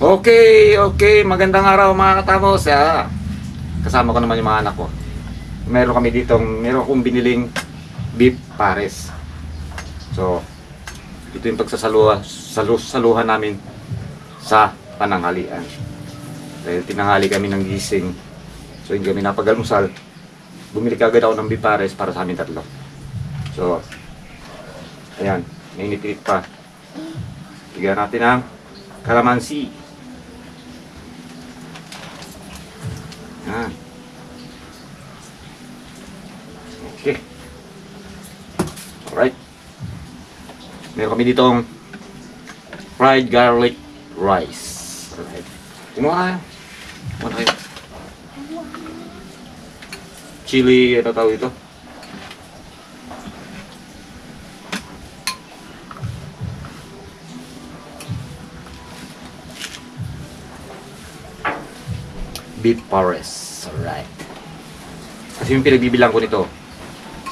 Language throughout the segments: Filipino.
Okay, magandang araw mga katamos. Kasama ko naman yung mga anak ko. Meron akong biniling beef pares. So, ito yung saluhan namin sa pananghalian. Dahil tinanghali kami ng gising. So, hindi kami napag-almusal. Bumili kagad ako ng beef pares para sa amin tatlo. So, ayan, mainit-init pa. Bigyan natin ang kalamansi. Yan. Okay. Alright. Meron kami ditong fried garlic rice. Alright. Kumuha kayo. Chili, ano tawag ito? Beef pares. Alright. Kasi yung pinagbibilang ko nito,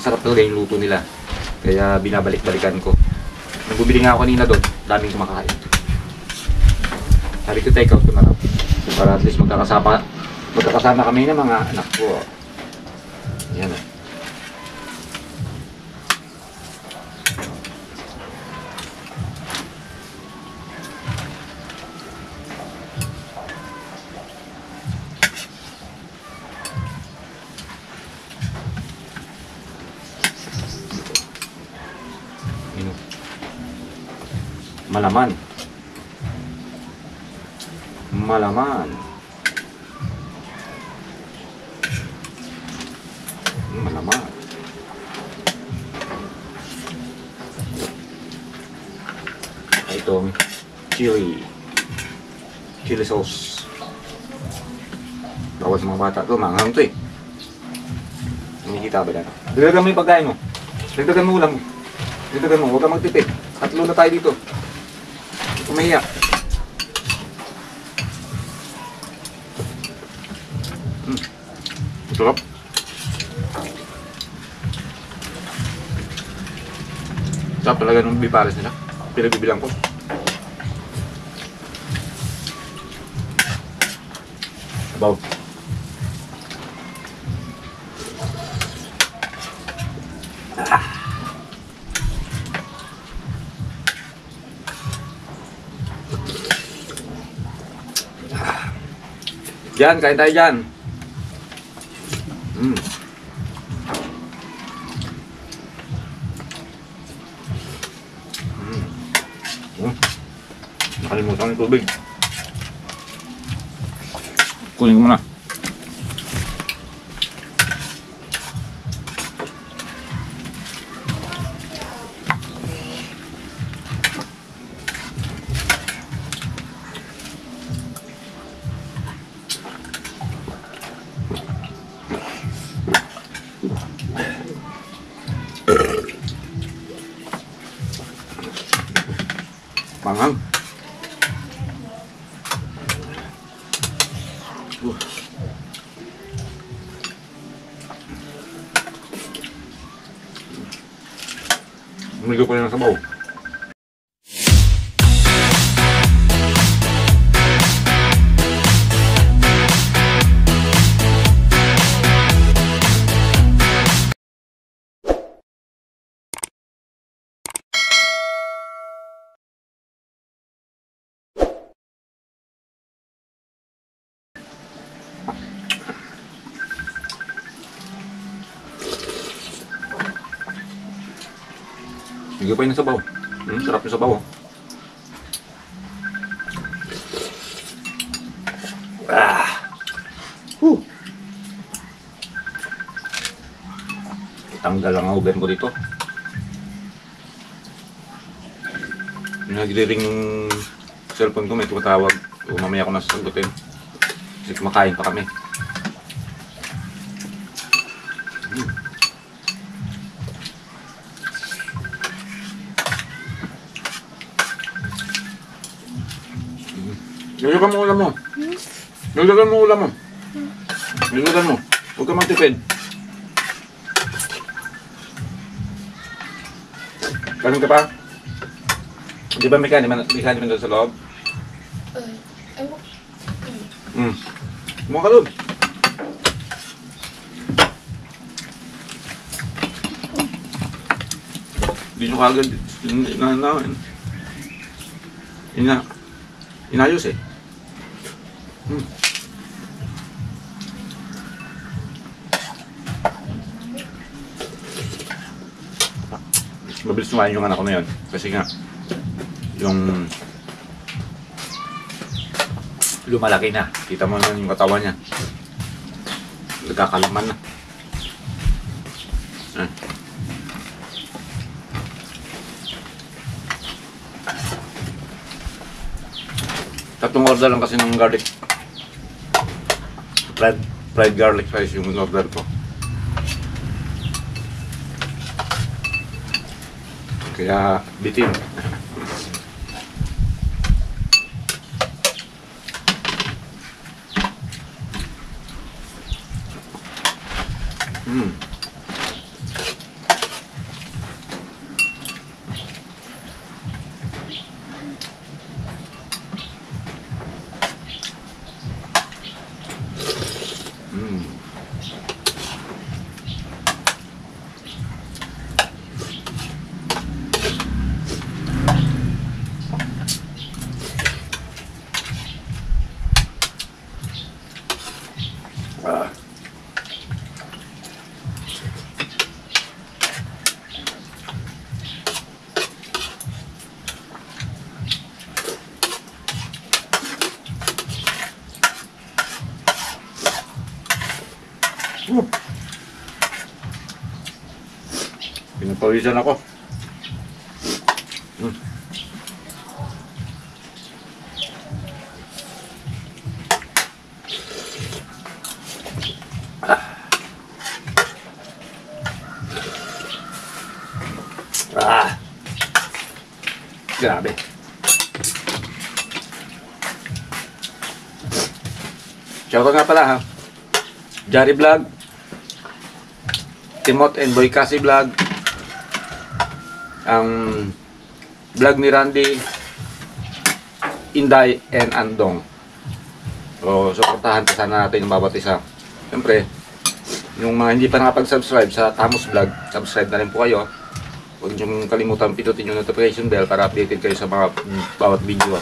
sarap talaga yung luto nila. Kaya binabalik-balikan ko. Nung bumili nga ako kanina doon, daming kumakain. Sabi ko take out ko na lang. Para at least magkakasama kami ng mga anak ko. Yan o. Malaman. Malaman. Itong chili sauce. Bawal sa mga bata. Ito, manghang ito eh. Nakikita ba yan? Dagdagan mo yung pagkain mo. Dagdagan mo ulam mo. Dagdagan mo. Huwag kang magtipid. Tatlo na tayo dito. Umahiya. Sarap. Sarap talaga ng beef pares nila. Pinagbibilang ko. Sabaw. Diyan, kain tayo dyan. Nakalimutan yung tubig. Kunin ko muna. Pangang. Umigo pa rin ang sabaw. Umigo pa rin ang sabaw. Sarap yung sabaw. Tanggal ang oven ko dito. Nagre-ring yung cellphone ko, may tumatawag. O mamaya ko nasasagutin. Kasi kumakain pa kami. Dagdagan mo ulam mo. Dagdagan mo ulam mo. Dagdagan mo. Huwag ka magtipid. Kanin ka pa? Di ba may kanin man doon sa loob? Ay, Kumuha ka doon. Hindi nyo kagad inayos eh. Mabilis tumayin yung anak ko na yun. Kasi nga, yung lumalaki na. Kita mo na yung katawan niya. Nagkakalaman na. Tatlong order lang kasi ng garlic. Fried garlic fries yung order ko. Kaya bitin. Pinapawisan ako. Grabe. Shoutout nga pala ha. Jari Vlog, Timot and Boy Kasi Vlog, ang vlog ni Randy, Inday and Andong. So, suportahan pa sana natin yung bawat isa. Siyempre, yung mga hindi pa nakapag-subscribe sa Tamos Vlog, subscribe na rin po kayo. Huwag niyong kalimutan pindutin yung notification bell para updated kayo sa mga bawat video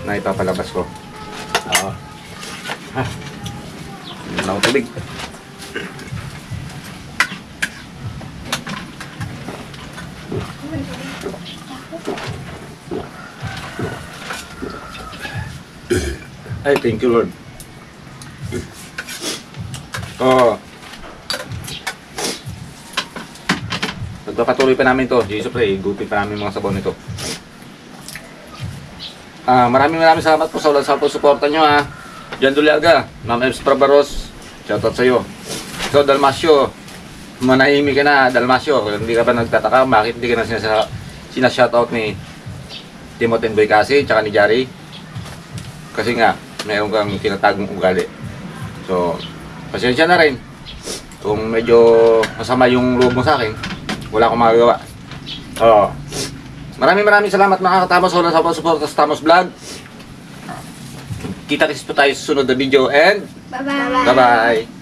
na ipapalabas ko. Hindi na ako tubig. Ay, thank you Lord. Pagpapatuloy pa namin to, siyempre, gupit pa namin mga sabaw nito. Maraming salamat po sa suporta nyo ha. Jan Duliaga, Ma'am Ems Prabaros, shoutout sa iyo. So Dalmasio, manahimik ka na Dalmasio, hindi ka ba nagtataka bakit hindi ka na sinashoutout ni Timot and Boy Kasi, tsaka ni Jari? Kasi nga, mayroon kang tinatagong ugali. So, pasensya na rin. Kung medyo masama yung loob mo sa akin, wala akong magagawa. Maraming salamat mga katamos sa pag-suporta sa Tamos Vlog. Kita-kits po tayo sa sunod na video and bye-bye!